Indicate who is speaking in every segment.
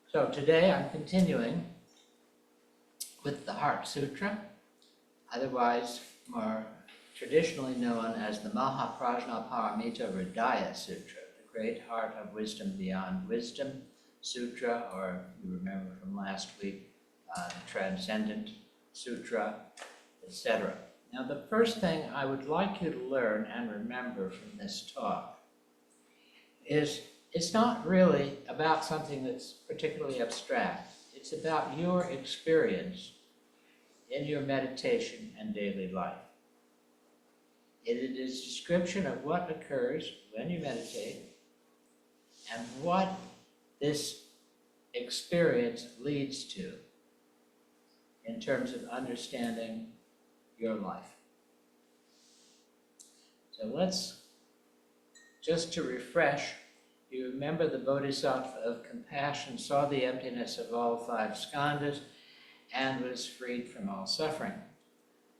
Speaker 1: So today I'm continuing with the Heart Sutra, otherwise more traditionally known as the Mahaprajnaparamita Hridaya Sutra, the Great Heart of Wisdom Beyond Wisdom Sutra, or you remember from last week, the Transcendent Sutra, etc. Now the first thing I would like you to learn and remember from this talk is it's not really about something that's particularly abstract. It's about your experience in your meditation and daily life. It is a description of what occurs when you meditate and what this experience leads to in terms of understanding your life. So let's, just to refresh, you remember the Bodhisattva of compassion saw the emptiness of all five skandhas and was freed from all suffering.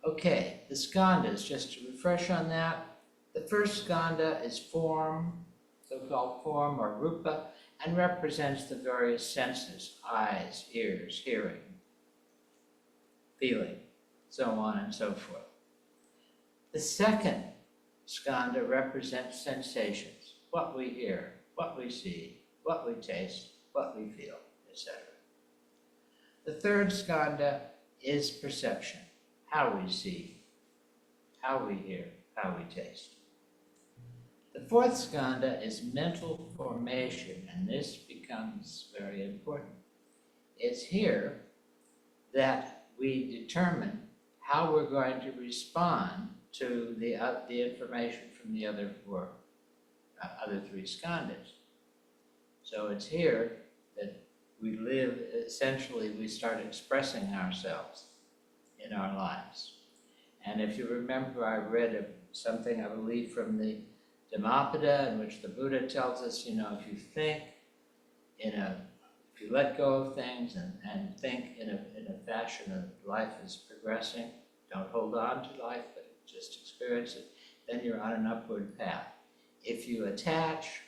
Speaker 1: Okay, the skandhas, just to refresh on that, the first skandha is form, so-called form or rupa, and represents the various senses, eyes, ears, hearing, feeling, so on and so forth. The second skandha represents sensations, what we hear, what we see, what we taste, what we feel, etc. The third skandha is perception, how we see, how we hear, how we taste. The fourth skandha is mental formation, and this becomes very important. It's here that we determine how we're going to respond to the information from the other three skandhas. So it's here that we live, essentially we start expressing ourselves in our lives. And if you remember, I read something, I believe, from the Dhammapada, in which the Buddha tells us, if you think if you let go of things and think in a fashion of life is progressing, don't hold on to life, but just experience it, then you're on an upward path. If you attach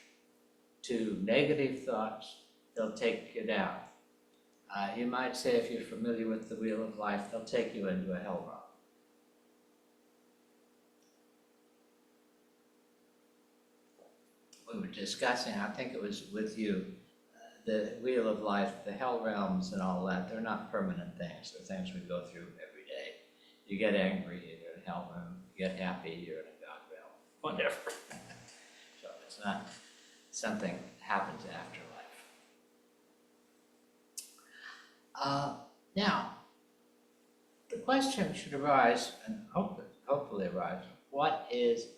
Speaker 1: to negative thoughts, they'll take you down. You might say, if you're familiar with the wheel of life, they'll take you into a hell realm. We were discussing, I think it was with you, the wheel of life, the hell realms and all that, they're not permanent things. They're things we go through every day. You get angry, you're in a hell realm. You get happy, you're in a God realm. Whatever. So it's not something that happens after life. Now, the question should arise, and hopefully arise, what is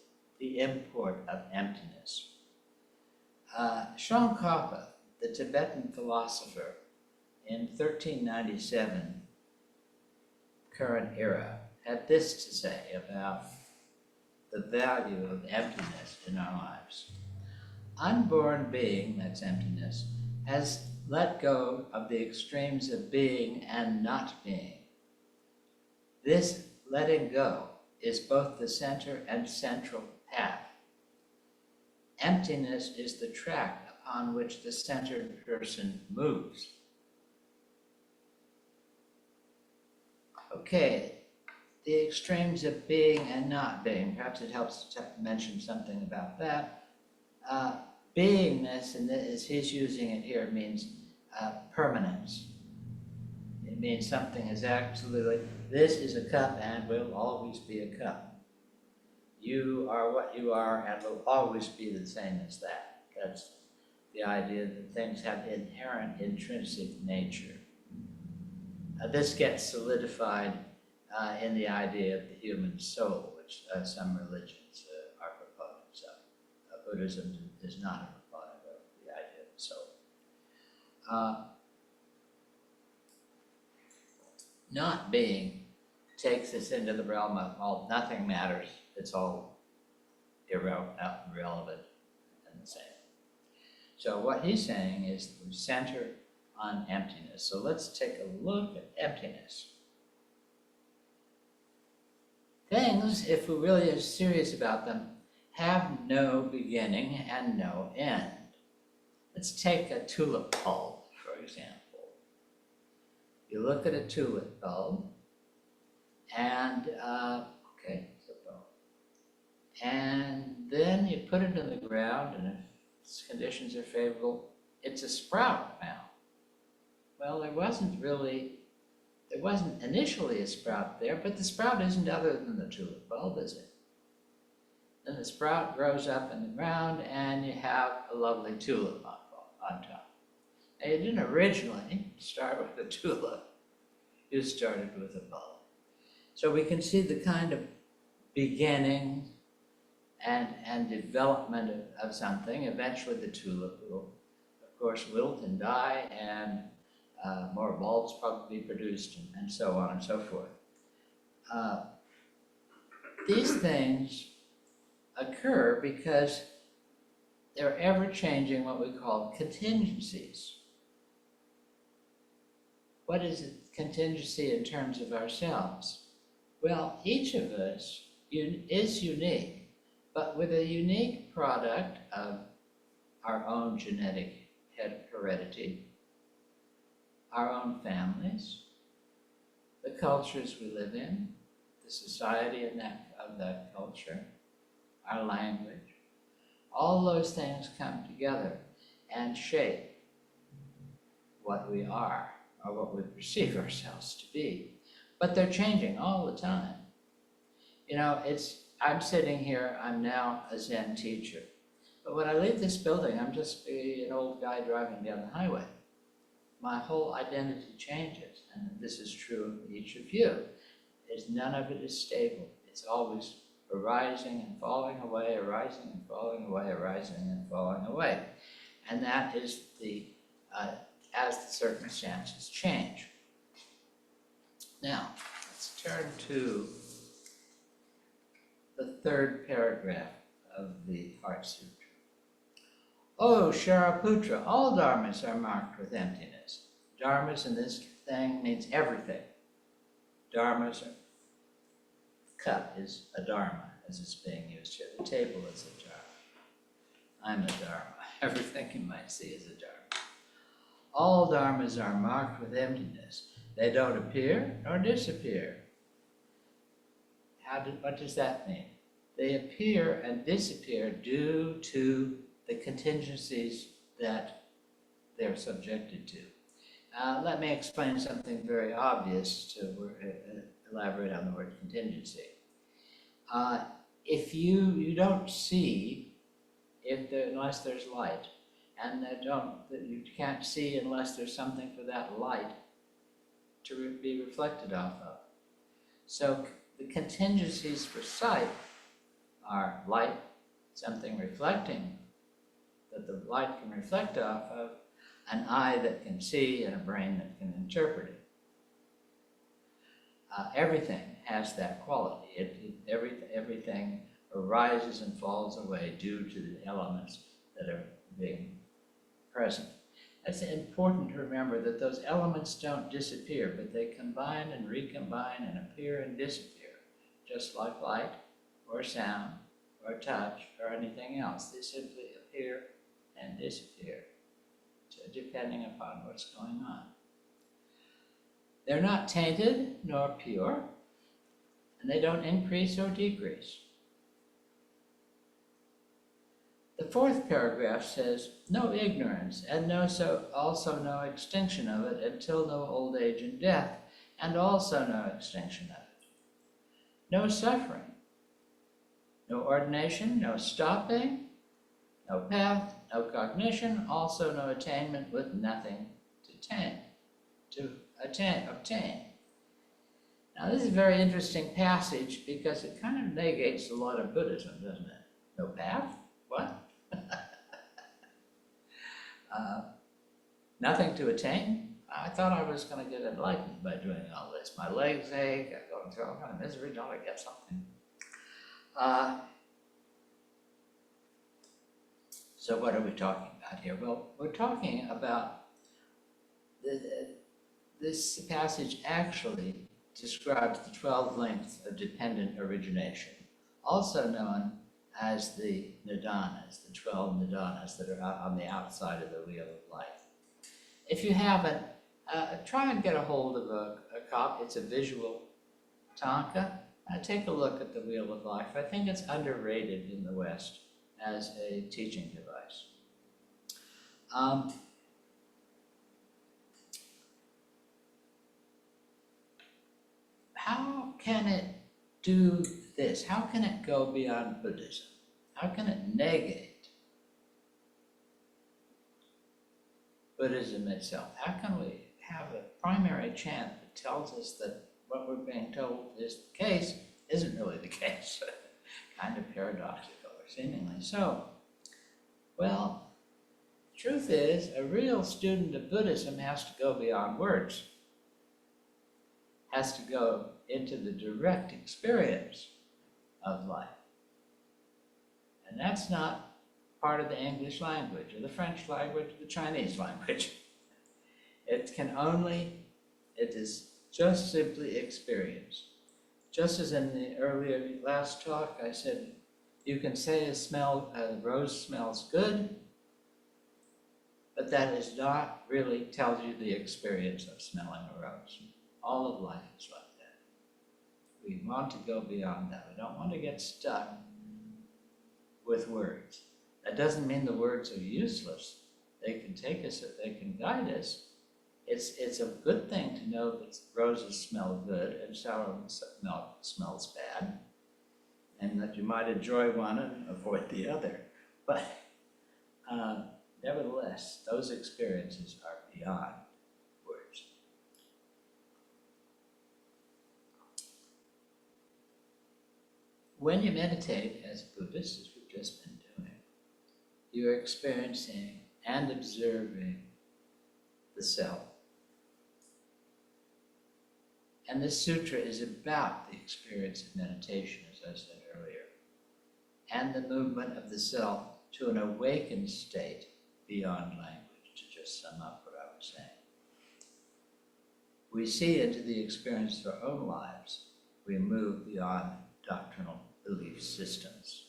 Speaker 1: the import of emptiness? Tsongkhapa, the Tibetan philosopher, in 1397, current era, had this to say about the value of emptiness in our lives. Unborn being, that's emptiness, has let go of the extremes of being and not being. This letting go is both the center and central path. Emptiness is the track upon which the centered person moves. Okay, the extremes of being and not being, perhaps it helps to mention something about that. Beingness, and as he's using it here, means permanence. It means something is absolutely, this is a cup and will always be a cup. You are what you are and will always be the same as that. That's the idea that things have inherent intrinsic nature. This gets solidified in the idea of the human soul, which some religions are proponents of. Buddhism is not a proponent of the idea of the soul. Not being takes us into the realm of all nothing matters. It's all irrelevant and the same. So what he's saying is we center on emptiness. So let's take a look at emptiness. Things, if we really are serious about them, have no beginning and no end. Let's take a tulip bulb, for example. You look at a tulip bulb, and, okay, it's a bulb. And then you put it in the ground, and if conditions are favorable, it's a sprout now. Well, there wasn't initially a sprout there, but the sprout isn't other than the tulip bulb, is it? Then the sprout grows up in the ground, and you have a lovely tulip on top. Now, you didn't originally start with a tulip. You started with a bulb. So we can see the kind of beginning and development of something. Eventually the tulip will, of course, wilt and die, and more bulbs probably be produced, and so on and so forth. These things occur because they're ever-changing what we call contingencies. What is a contingency in terms of ourselves? Well, each of us is unique, but with a unique product of our own genetic heredity, our own families, the cultures we live in, the society of that culture, our language. All those things come together and shape what we are, or what we perceive ourselves to be. But they're changing all the time. You know, I'm sitting here, I'm now a Zen teacher. But when I leave this building, I'm just an old guy driving down the highway. My whole identity changes, and this is true of each of you. None of it is stable. It's always arising and falling away, arising and falling away, arising and falling away. And that is as the circumstances change. Now, let's turn to the third paragraph of the Heart Sutra. Oh, Shariputra, all dharmas are marked with emptiness. Dharmas in this thing means everything. Dharmas are, cup is a dharma as it's being used here. The table is a dharma. I'm a dharma. Everything you might see is a dharma. All dharmas are marked with emptiness. They don't appear nor disappear. What does that mean? They appear and disappear due to the contingencies that they're subjected to. Let me explain something very obvious to elaborate on the word contingency. If you don't see unless there's light, and you can't see unless there's something for that light to be reflected off of. So the contingencies for sight are light, something reflecting that the light can reflect off of, an eye that can see, and a brain that can interpret it. Everything has that quality. Everything arises and falls away due to the elements that are being present. It's important to remember that those elements don't disappear, but they combine and recombine and appear and disappear, just like light or sound or touch or anything else. They simply appear and disappear, depending upon what's going on. They're not tainted nor pure, and they don't increase or decrease. The fourth paragraph says, no ignorance, and also no extinction of it until no old age and death, and also no extinction of it. No suffering, no ordination, no stopping, no path, no cognition, also no attainment with nothing to obtain. Now this is a very interesting passage because it kind of negates a lot of Buddhism, doesn't it? No path? What? Nothing to attain? I thought I was going to get enlightened by doing all this. My legs ache, I go into all kind of misery, don't I get something? So what are we talking about here? Well, we're talking about this passage actually describes the 12 lengths of dependent origination, also known as the nidanas, the 12 nidanas that are on the outside of the wheel of life. If you have try and get a hold of a copy. It's a visual tanka. Take a look at the Wheel of Life. I think it's underrated in the West as a teaching device. How can it do this? How can it go beyond Buddhism? How can it negate Buddhism itself? How can we have a primary chant that tells us that what we're being told is the case isn't really the case? Kind of paradoxical, or seemingly so. Well, the truth is, a real student of Buddhism has to go beyond words, has to go into the direct experience of life. And that's not part of the English language, or the French language, or the Chinese language. It is just simply experience. Just as in the earlier last talk, I said, you can say a rose smells good, but that is not really tells you the experience of smelling a rose. All of life is like that. We want to go beyond that. We don't want to get stuck with words. That doesn't mean the words are useless. They can take us, they can guide us. It's a good thing to know that roses smell good and sour milk smells bad, and that you might enjoy one and avoid the other. But nevertheless, those experiences are beyond words. When you meditate as a Buddhist, as we've just been doing, you're experiencing and observing the self. And this sutra is about the experience of meditation, as I said earlier, and the movement of the self to an awakened state beyond language, to just sum up what I was saying. We see into the experience of our own lives. We move beyond doctrinal belief systems.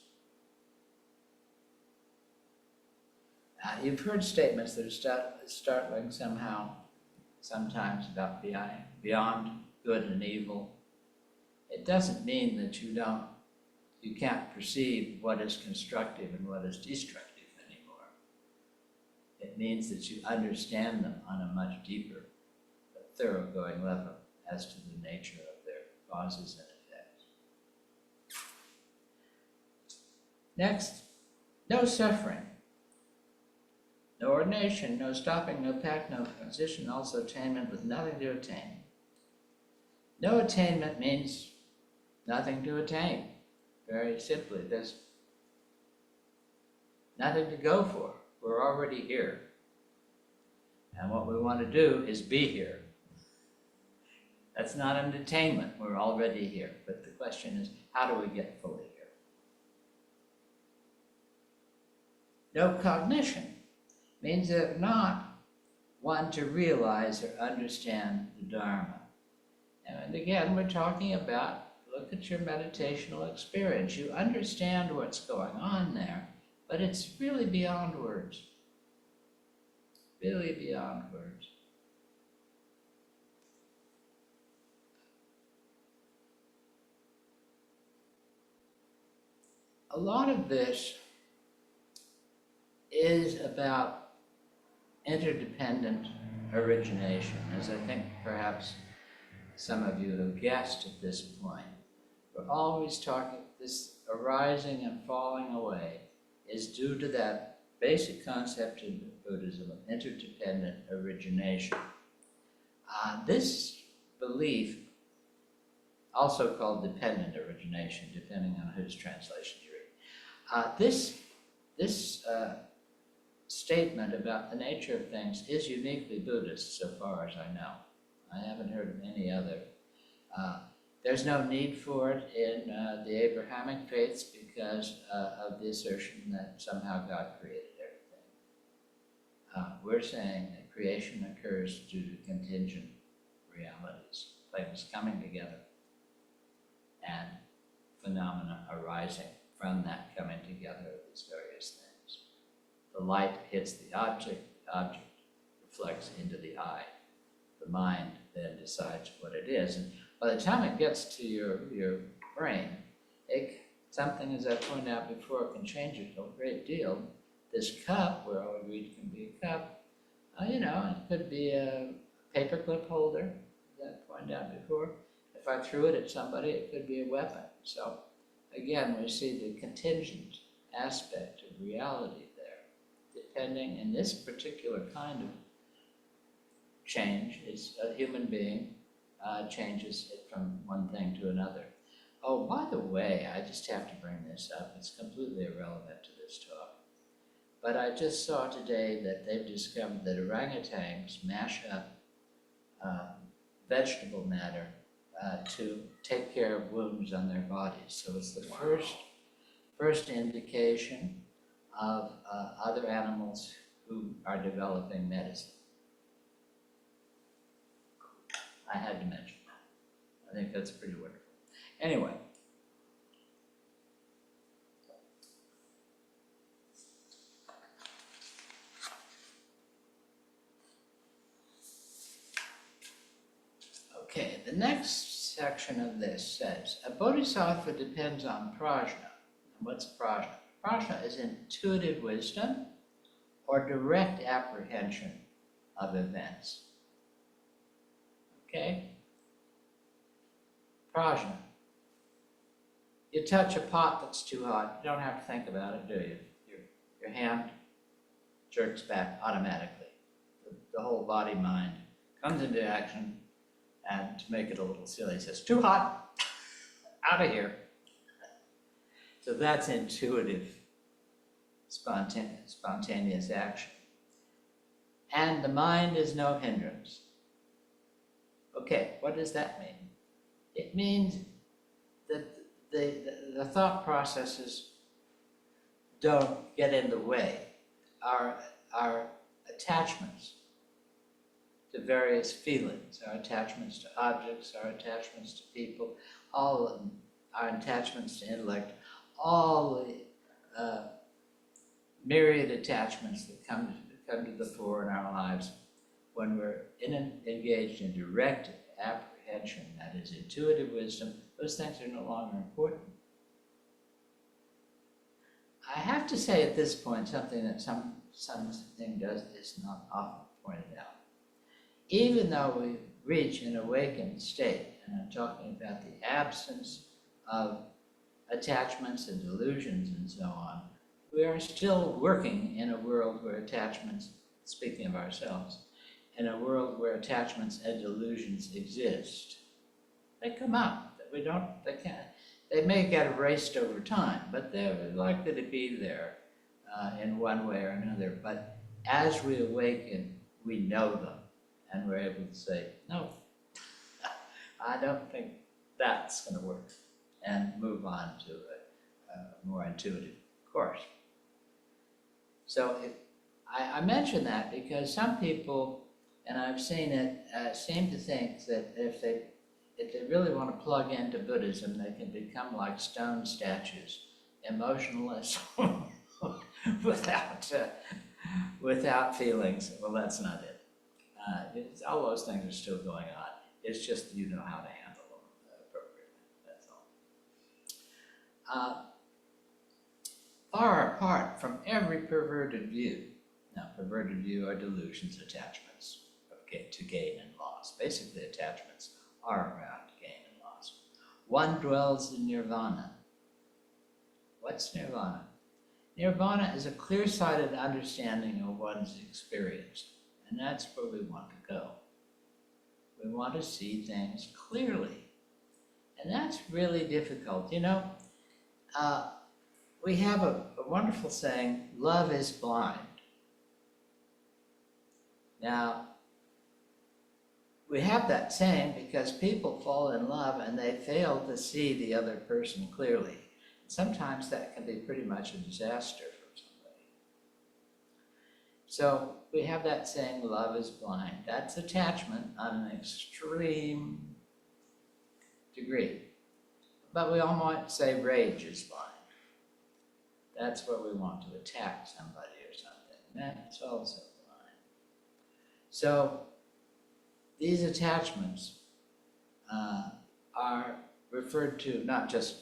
Speaker 1: You've heard statements that are startling somehow, sometimes about beyond good and evil. It doesn't mean that you can't perceive what is constructive and what is destructive anymore. It means that you understand them on a much deeper, thoroughgoing level as to the nature of their causes and effects. Next, no suffering. No ordination, no stopping, no pact, no transition, also attainment with nothing to attain. No attainment means nothing to attain. Very simply, there's nothing to go for. We're already here. And what we want to do is be here. That's not an attainment. We're already here. But the question is, how do we get fully here? No cognition means that not one to realize or understand the Dharma. And again, we're talking about, look at your meditational experience. You understand what's going on there, but it's really beyond words. Really beyond words. A lot of this is about interdependent origination, as I think perhaps some of you have guessed at this point. We're always talking, this arising and falling away is due to that basic concept in Buddhism of interdependent origination. This belief, also called dependent origination, depending on whose translation you read, this statement about the nature of things is uniquely Buddhist so far as I know. I haven't heard of any other. There's no need for it in the Abrahamic faiths because of the assertion that somehow God created everything. We're saying that creation occurs due to contingent realities, things coming together and phenomena arising from that coming together of these various things. The light hits the object reflects into the eye. the mind then decides what it is. And by the time it gets to your brain, something, as I pointed out before, can change it a great deal. This cup, we're all agreed it can be a cup, it could be a paperclip holder, as I pointed out before. If I threw it at somebody, it could be a weapon. So again, we see the contingent aspect of reality there, depending, in this particular kind of change, is a human being changes it from one thing to another. Oh, by the way, I just have to bring this up. It's completely irrelevant to this talk. But I just saw today that they've discovered that orangutans mash up vegetable matter to take care of wounds on their bodies. So it's the first indication of other animals who are developing medicine. I had to mention that. I think that's pretty wonderful. Anyway. Okay, the next section of this says, a bodhisattva depends on prajna. And what's prajna? Prajna is intuitive wisdom or direct apprehension of events. Okay? Prajna. You touch a pot that's too hot, you don't have to think about it, do you? Your hand jerks back automatically. The whole body mind comes into action, and to make it a little silly, says, too hot, out of here. So that's intuitive, spontaneous action. And the mind is no hindrance. Okay, what does that mean? It means that the thought processes don't get in the way. Our attachments to various feelings, our attachments to objects, our attachments to people, all of them, our attachments to intellect, all the myriad attachments that come to the fore in our lives when we're engaged in direct apprehension, that is intuitive wisdom, those things are no longer important. I have to say at this point something that something is not often pointed out. Even though we reach an awakened state, and I'm talking about the absence of attachments and delusions and so on, we are still working in a world where attachments, speaking of ourselves, in a world where attachments and delusions exist. They come up, they may get erased over time, but they're likely to be there in one way or another. But as we awaken, we know them, and we're able to say, no, I don't think that's going to work, and move on to a more intuitive course. So I mention that because some people, and I've seen it, seem to think that if they really want to plug into Buddhism, they can become like stone statues, emotionless, without feelings. Well, that's not it. All those things are still going on. It's just you know how to handle them appropriately. That's all. Far apart from every perverted view. Now, perverted view are delusions, attachments to gain and loss. Basically, attachments are around gain and loss. One dwells in nirvana. What's nirvana? Nirvana is a clear-sighted understanding of one's experience, and that's where we want to go. We want to see things clearly, and that's really difficult. You know, we have a wonderful saying, love is blind. Now, we have that saying because people fall in love and they fail to see the other person clearly. Sometimes that can be pretty much a disaster for somebody. So we have that saying, love is blind. That's attachment on an extreme degree. But we all might say rage is blind. That's where we want to attack somebody or something. That's also blind. So these attachments are referred to not just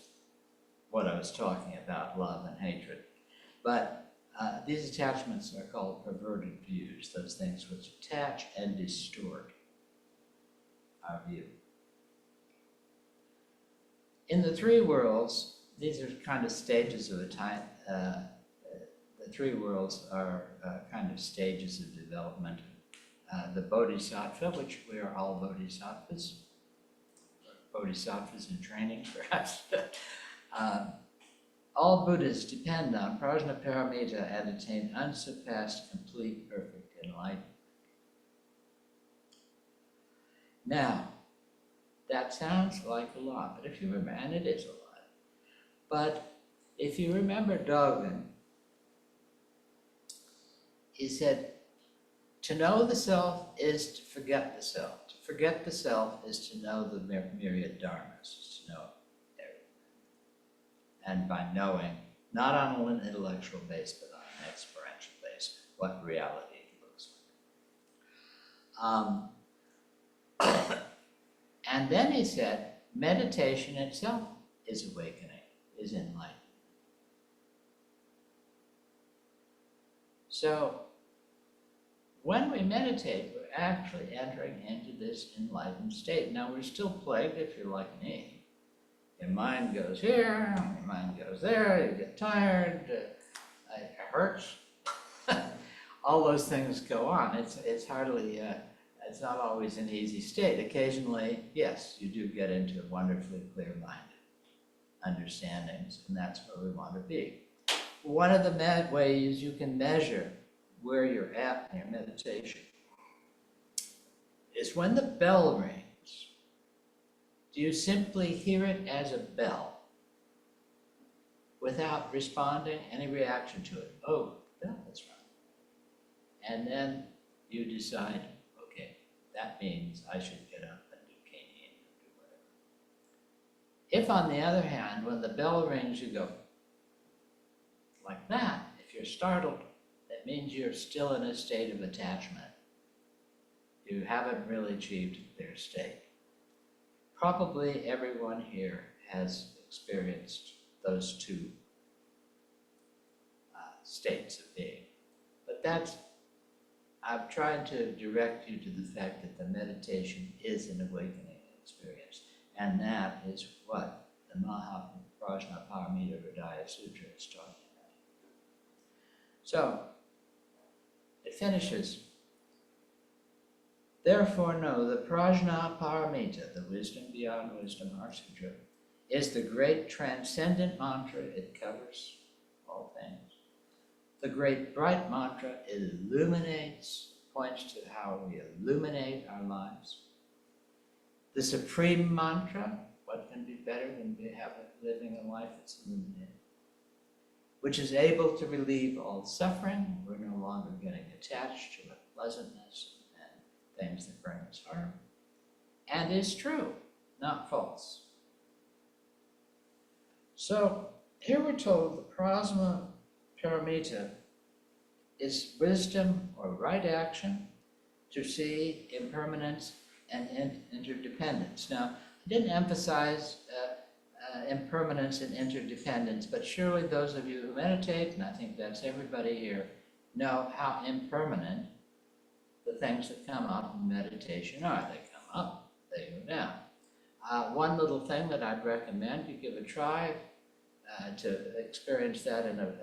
Speaker 1: what I was talking about, love and hatred, but these attachments are called perverted views, those things which attach and distort our view. In the three worlds, these are kind of stages of a time. The three worlds are kind of stages of development. The bodhisattva, which we are all bodhisattvas in training, perhaps. All Buddhas depend on prajnaparamita and attain unsurpassed, complete, perfect enlightenment. Now, that sounds like a lot, but if you remember, and it is a lot, but if you remember Dogen, he said, to know the self is to forget the self. To forget the self is to know the myriad dharmas, is to know everything. And by knowing, not on an intellectual base, but on an experiential base, what reality looks like. And then he said, meditation itself is awakening, is enlightenment. So, when we meditate, we're actually entering into this enlightened state. Now, we're still plagued, if you're like me. Your mind goes here, your mind goes there, you get tired, it hurts. All those things go on. It's hardly, it's not always an easy state. Occasionally, yes, you do get into wonderfully clear-minded understandings, and that's where we want to be. One of the ways you can measure where you're at in your meditation is when the bell rings, do you simply hear it as a bell without responding, any reaction to it? Oh, bell is right. And then you decide, okay, that means I should get up and do Kani and do whatever. If, on the other hand, when the bell rings, you go like that, if you're startled, that means you're still in a state of attachment. You haven't really achieved a clear state. Probably everyone here has experienced those two states of being. But I'm trying to direct you to the fact that the meditation is an awakening experience. And that is what the Prajnaparamita Hridaya Sutra is talking about. So, it finishes. Therefore know the Prajnaparamita, the wisdom beyond wisdom, our sutra, is the great transcendent mantra. It covers all things. The great bright mantra, it illuminates, points to how we illuminate our lives. The supreme mantra, what can be better than living a life that's illuminated? Which is able to relieve all suffering. We're no longer getting attached to unpleasantness and things that bring us harm. And is true, not false. So, here we're told the Prajnaparamita is wisdom or right action to see impermanence and interdependence. Now, I didn't emphasize impermanence and interdependence, but surely those of you who meditate, and I think that's everybody here, know how impermanent the things that come up in meditation are. They come up, they go down. One little thing that I'd recommend you give a try to experience that in a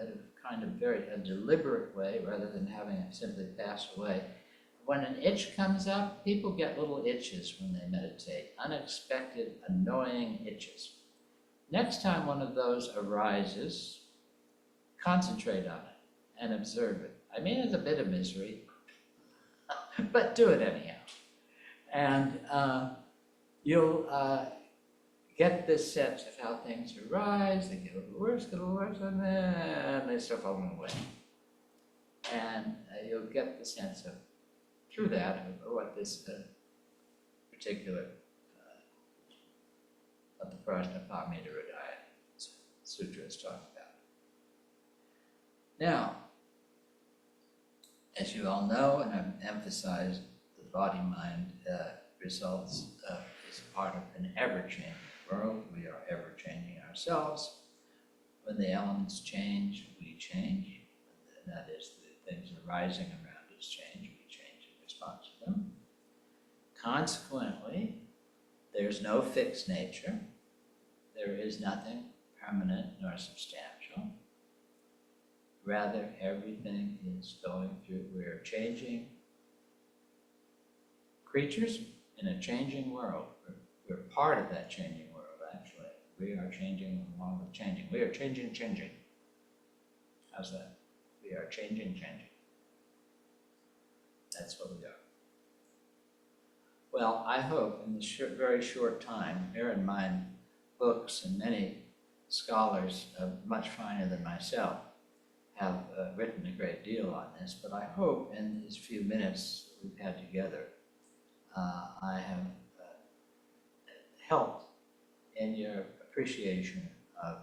Speaker 1: kind of very deliberate way rather than having it simply pass away. When an itch comes up, people get little itches when they meditate, unexpected, annoying itches. Next time one of those arises, concentrate on it and observe it. I mean, it's a bit of misery, but do it anyhow. And you'll get this sense of how things arise, they get a little worse, and then they start falling away. And you'll get the sense of, through that, of what this particular of the Prajnaparamita Hridaya Sutra is talking about. Now, as you all know, and I've emphasized, the body-mind results is part of an ever-changing world. We are ever-changing ourselves. When the elements change, we change. And that is, the things arising around us change. We change in response to them. Consequently, there's no fixed nature. There is nothing permanent nor substantial. Rather, everything is going through, we're changing creatures in a changing world. We're part of that changing world, actually. We are changing along with changing. We are changing. How's that? We are changing. That's what we are. Well, I hope in this very short time, bear in mind, books and many scholars, much finer than myself, have written a great deal on this, but I hope in these few minutes that we've had together, I have helped in your appreciation of